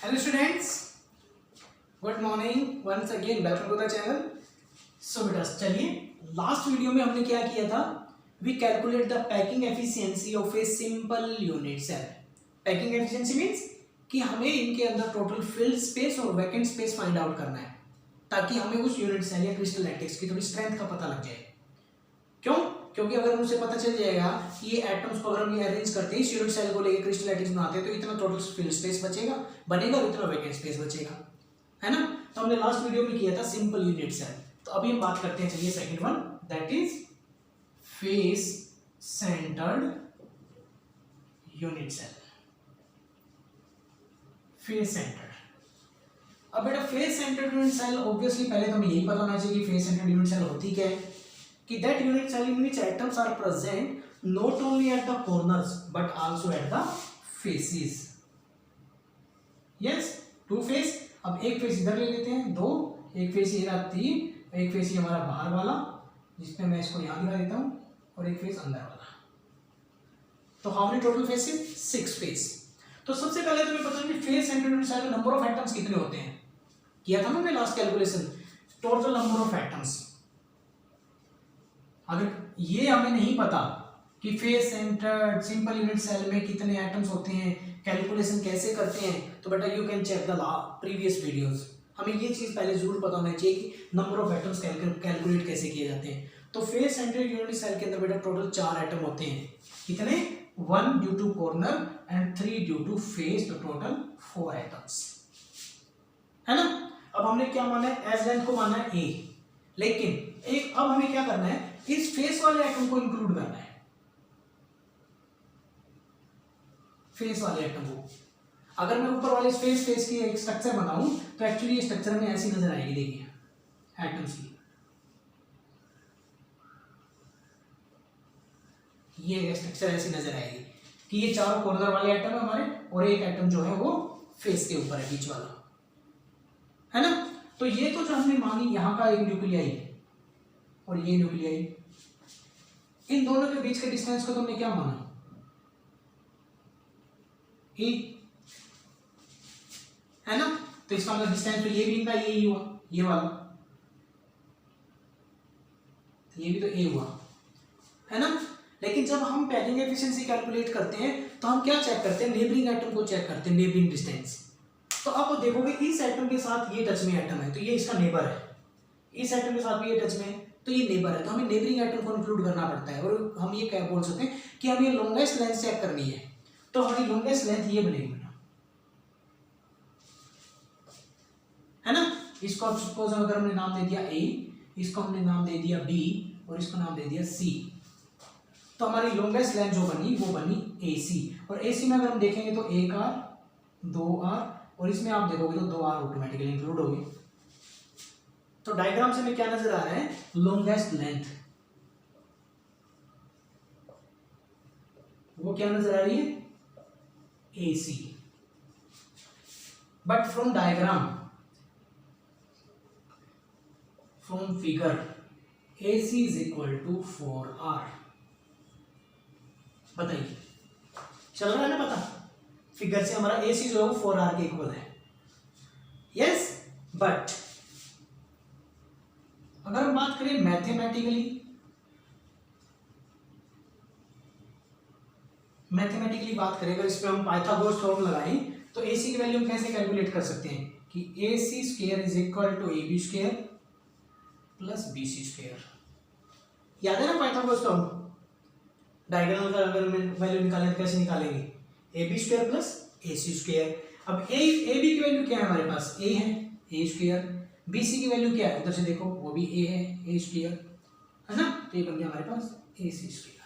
Hello students, good morning once again, welcome to the channel. So बेटा चलिए last video में हमने क्या किया था, we calculate the packing efficiency of a simple unit cell. Packing efficiency means कि हमें इनके अंदर टोटल फिल्ड स्पेस और वैकेंट स्पेस फाइंड आउट करना है ताकि हमें उस यूनिट सेल या क्रिस्टल लैटिस की थोड़ी स्ट्रेंथ का पता लग जाए। क्यों? क्योंकि अगर मुझे पता चल जाएगा कि ये एटम्स को अगर हम ये अरेंज करते हैं इस यूनिट सेल को लेकर क्रिस्टल लैटिस बनाते हैं तो इतना टोटल फिल्ड स्पेस बनेगा और इतना वैकेंट स्पेस बचेगा, है ना। तो हमने लास्ट वीडियो में किया था सिंपल यूनिट सेल। तो अभी हम बात करते हैं, चलिए second one, that is face centred unit cell. Face centred. अब बेटा face centred unit cell obviously पहले तो हमें यही पता होना चाहिए कि फेस सेंटर्ड यूनिट सेल होती क्या है, कि that unit cell in which atoms are present not only at the corners but also at the faces. Yes, two face. अब एक फेस इधर ले लेते हैं, दो, एक फेस ये रहा तीन, एक फेस ये हमारा बाहर वाला जिसमें मैं इसको यहाँ दिखा देता हूँ, और एक फेस अंदर वाला। तो how many total faces? 6 face. तो सबसे पहले तो मैं पता नहीं फेस सेंटर्ड यूनिट सेल में नंबर ऑफ एटम्स कितने होते हैं, किया था ना मैंने last calculation, total number of atoms. अगर ये हमें नहीं पता कि face centred simple unit cell में कितने एटम्स होते हैं, कैलकुलेशन कैसे करते हैं, तो बेटा you can check the previous videos. हमें ये चीज़ पहले जरूर पता होना चाहिए कि नंबर ऑफ एटम्स कैलकुलेट कैसे किए जाते हैं। तो फेस सेंटर्ड यूनिट सेल के अंदर बेटा टोटल 4 एटम होते हैं। कितने? 1 due to corner and 3 due to face, तो टोटल 4 एटम्स, है ना। अब हमने क्या माना है, एज लेंथ को माना है ए, लेकिन एक अब हमें क्या करना है, इस फेस वाले एटम को इंक्लूड करना है, फेस वाले एटम को। अगर मैं ऊपर वाले फेस की एक स्ट्रक्चर बनाऊं तो एक्चुअली ये स्ट्रक्चर में ऐसी नजर आएगी, देखिए एटम्स की, ये स्ट्रक्चर ऐसी नजर आएगी कि ये चारों कॉर्नर वाले एटम है हमारे, और एक एटम जो है वो फेस के ऊपर है, बीच वाला, है ना। तो ये तो जो हमने मानी यहाँ का एक न्यूक्लियाई और ये न्यूक्लियाई, इन दोनों के बीच के डिस्टेंस को तुमने क्या माना, ए, है ना। तो इसका मतलब डिस्टेंस तो ये भी इनका ये ही हुआ, ये वाला, तो ये भी तो ए हुआ, है ना। लेकिन जब हम पैकिंग एफिशिएंसी कैलकुलेट करते हैं तो हम क्या चेक करते हैं, नेबरिंग एटम को चेक करते हैं, नेबरिंग डिस्टेंस। तो अब देखोगे इस एटम के साथ ये टच में एटम है तो ये इसका नेबर है, इस एटम के साथ भी ये टच में है तो ये नेबर है, तो हमें नेबरिंग एटम को इंक्लूड करना पड़ता है। और हम ये क्या बोल सकते हैं कि हमें लॉन्गेस्ट लेंथ चेक करनी है, तो हमारी लॉन्गेस्ट लेंथ ये बनेगी बेटा, है ना। इसको अब सपोज अगर हमने नाम दे दिया ए, इसको हमने नाम दे दिया बी और इसको नाम दे दिया सी, तो हमारी लॉन्गेस्ट लेंथ जो बनी वो बनी ए सी। और ए सी में अगर हम देखेंगे तो 1 आर 2 आर, और इसमें आप देखोगे तो 2 आर ऑटोमेटिकली इंक्लूड होगी। तो डायग्राम से हमें क्या नजर आ रहा है, लॉन्गेस्ट लेंथ, वो क्या नजर आ रही है, AC। But from diagram, from figure, AC is equal to 4R। बताइए चल रहा है ना पता, फिगर से हमारा AC जो है वो 4R के इक्वल है। यस, बट अगर हम बात करें मैथमेटिकली बात करें, अगर इस पे हम पाइथागोरस थ्योरम लगाएं तो AC की वैल्यू हम कैसे कैलकुलेट कर सकते हैं कि AC square is equal to AB square plus BC square. याद है ना पाइथागोरस थ्योरम, डायगोनल का अगर वैल्यू निकालें तो कैसे निकालेंगे, AB square plus AC square. अब AB की वैल्यू क्या है हमारे पास, A है, A स्क्वायर, BC की वैल्यू क्या है, उधर से देखो वो भी A है, A स्क्वायर, है ना। तो ये बन गया हमारे पास AC स्क्वायर।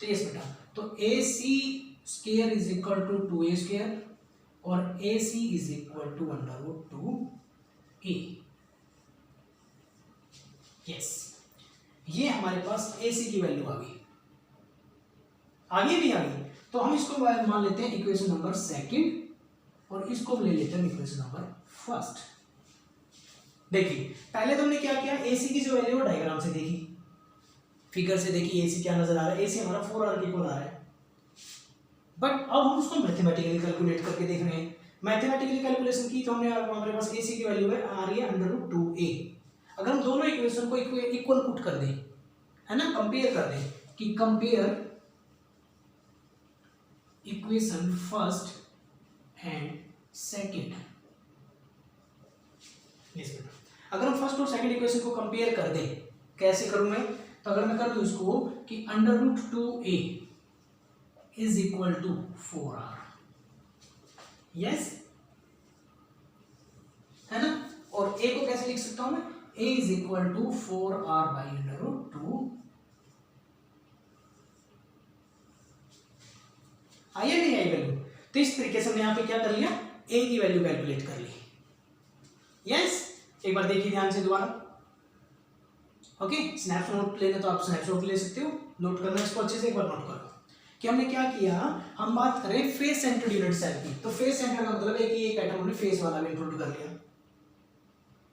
तो यस बेटा, तो AC square is equal to 2A square और AC is equal to √2A। Yes, ये हमारे पास AC की वैल्यू आ गई, आगे भी आ गई। तो हम इसको मान लेते हैं इक्वेशन नंबर 2 और इसको ले लेते हैं इक्वेशन नंबर 1। देखिए पहले तो हमने क्या किया, AC की जो वैल्यू है डायग्राम से देखी, फिगर से देखी, AC क्या नजर आ रहा है, AC हमारा 4R के इक्वल आ रहा है। बट अब हम उसको मैथमेटिकली कैलकुलेट करके देख रहे हैं। मैथमेटिकली कैलकुलेशन की तो हमने हमारे पास AC की वैल्यू है आ रही है √2a। अगर हम दोनों इक्वेशन को इक्वल पुट कर दें, है ना, कंपेयर कर दें कि compare equation first and second. अगर हम फर्स्ट और सेकंड इक्वेशन को कंपेयर कर दें, कैसे करूं मैं, तो अगर मैं कर दूं इसको कि √2a is equal to 4r, yes, है ना, और a को कैसे लिख सकता हूं मैं, a is equal to 4r by √2। आई या नहीं आई वैल्यू? तो इस तरीके से हमने यहां पे क्या कर लिया, a की वैल्यू कैलकुलेट कर ली, यस। एक बार देखिए ध्यान से दोबारा, ओके। स्नैपशॉट लेना तो आप स्नैपशॉट ले सकते हो, नोट करना इसको अच्छे से, एक बार नोट करो कि हमने क्या किया। हम बात करें फेस सेंटर्ड यूनिट सेल की, तो फेस सेंटर का मतलब है कि एक आइटम हमने फेस वाला भी इंक्लूड कर लिया।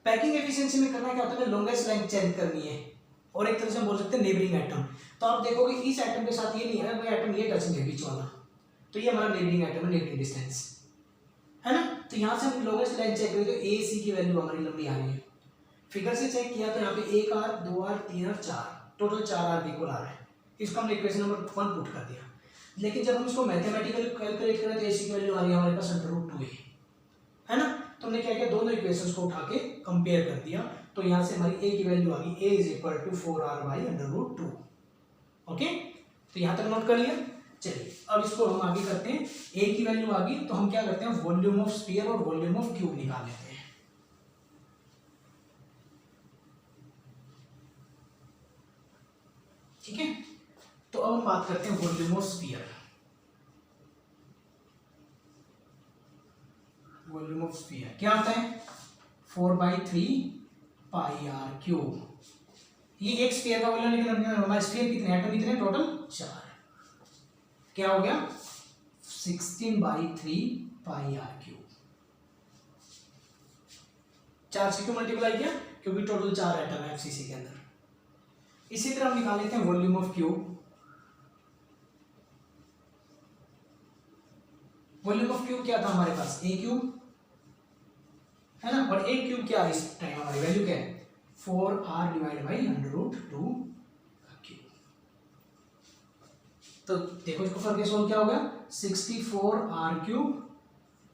पैकिंग एफिशिएंसी में करना क्या होता है, लॉन्गेस्ट लाइन चेंज करनी है, और एक तरह से हम बोल सकते हैं नेबरिंग आइटम। तो आप देखोगे इस आइटम के साथ ये नहीं है, कोई आइटम ये टचिंग है बीच वाला, तो ये हमारा नेबरिंग आइटम है, नेबरिंग डिस्टेंस, है ना। तो यहाँ से हम लॉन्गेस्ट लाइन चेक करें तो AC की वैल्यू हमारी लंबी आ रही है। फिगर से चेक किया तो यहाँ पे 1r 2r 3r 4, total 4r equal आ रहा है। इसको हमने इक्वेशन नंबर 1 पुट कर दिया। लेकिन जब हम इसको मैथमेटिकली कैलकुलेट करें तो AC की वैल्यू आ रही है हमारे पास √2a, है ना। तो हमने क्या किया, दोनों इक्वेशंस को उठा के कंपेयर कर दिया, तो यहाँ से हमारी a की वैल्यू आ गई, a is equal to 4r by √2, okay. तो यहाँ तक नोट कर लिया। चलिए अब इसको हम आगे करते हैं, a की वैल्यू आ गई तो हम क्या करते हैं, वॉल्यूम ऑफ स्फीयर और वॉल्यूम ऑफ क्यूब निकाल लेते हैं। ठीक है, तो अब हम बात करते हैं volume of sphere. Volume of sphere क्या आता है, 4/3πr³। ये एक स्फीयर का वॉल्यूम, लेकिन हमारे स्फीयर कितने एटम कितने, टोटल 4। क्या हो गया, 16/3πr³। 4 से क्यों मल्टीप्लाई किया, क्योंकि टोटल 4 एटम है FCC के अंदर। इसी तरह हम निकाल लेते हैं volume of cube. Volume of cube क्या था हमारे पास, a³, है ना, और a³ क्या है इस टाइम हमारी वैल्यू क्या है, 4r डिवाइड बाई √2 क्यूब। तो देखो इसको करके सोल्व क्या होगा, 64r³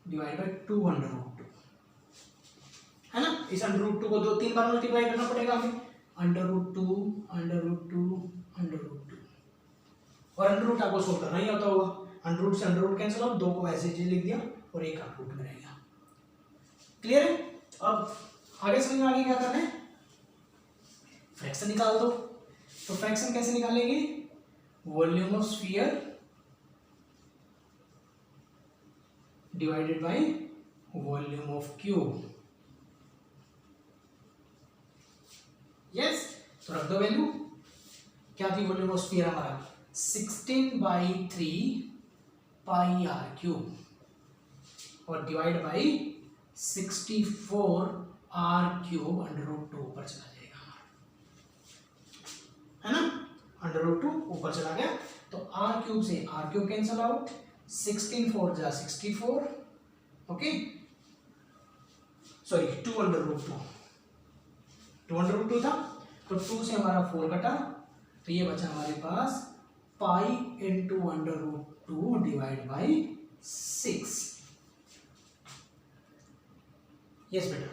डिवाइड बाई 2√2, है ना। इस √2 को 2-3 बार मल्टीप्लाई करना पड़ेगा हमें, √2 और अंडर आपको सोल्व करना ही आता होगा। अंडर से अंडर कैंसिल आउट, 2 को ऐसे लिख दिया और 1 रूट में रहेगा। क्लियर है। अब आगे समझ में आगे क्या करना है, फ्रैक्शन निकाल दो। तो फ्रैक्शन कैसे निकालेंगे, volume of sphere divided by volume of cube. Yes, तो रख दो वैल्यू, क्या थी वॉल्यूम ऑफ स्फीयर हमारा 16/3πr³ और डिवाइड बाई 64r³ √2 ऊपर चला जाएगा, है ना, √2 ऊपर चला गया। तो r³ से r³ कैंसल आउट, 16 4 जा 64, ओके, सॉरी 2√2 था, तो 2 से हमारा 4 कटा, तो ये बचा हमारे पास pi into √2 divide by 6। Yes बेटा,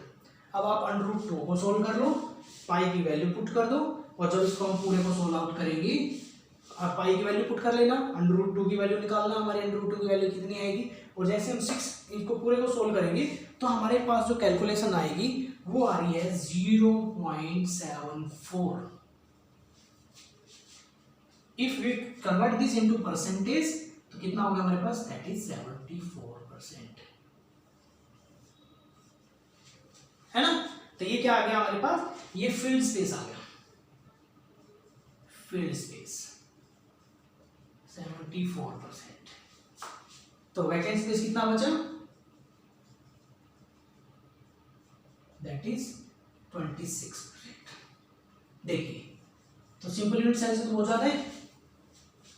अब आप √2 को सोल्व कर लो, पाई की वैल्यू पुट कर दो, और जब इसको हम पूरे को सोल्व आउट करेंगे, आप पाई की वैल्यू पुट कर लेना, √2 की वैल्यू निकालना, हमारे √2 की वैल्यू कितनी आएगी, और जैसे हम 6 इसको पूरे को सोल्व करेंगे तो हमारे पास जो कैलकुलेशन आएगी वो आ रही है 0.74। If we convert this into percentage तो कितना होगा हमारे पास, दैट इज 74%, है ना। तो ये क्या आ गया हमारे पास, ये फील्ड स्पेस आ गया, फील्ड स्पेस 74%। तो वैकेंट स्पेस कितना बचा, दैट इज 26%। देखिए, तो सिंपल यूनिट सेल से तो हो जाता है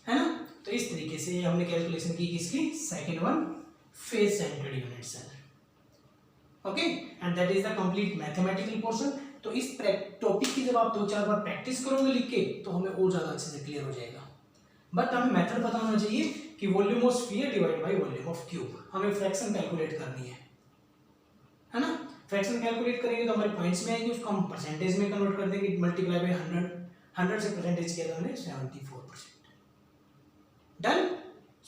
ना। तो इस तरीके से हमने कैलकुलेशन की किसकी, second one, face centred unit cell. Okay, and that is the complete mathematical portion. तो इस टॉपिक की जब आप 2-4 बार प्रैक्टिस करोगे लिख के तो हमें और ज़्यादा अच्छे से क्लियर हो जाएगा। बट हमें मेथड पता होना चाहिए कि volume of sphere divide by volume of cube, हमें फ्रैक्शन कैलकुलेट करनी है ना। फ्रैक्शन कैलकुलेट करेंगे तो हमारे पॉइंट्स में आएंगे, उसको हम परसेंटेज में कन्वर्ट कर देंगे, मल्टीप्लाई बाय 100 से परसेंटेज किया था हमने 74%। डन।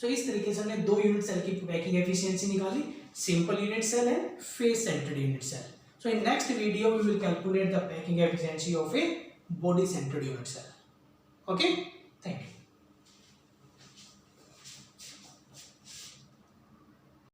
सो इस तरीके से हमने 2 यूनिट सेल की पैकिंग एफिशिएंसी निकाली, simple unit cell and face centred unit cell. So in next video we will calculate the packing efficiency of a body centered unit cell. Okay, thank you.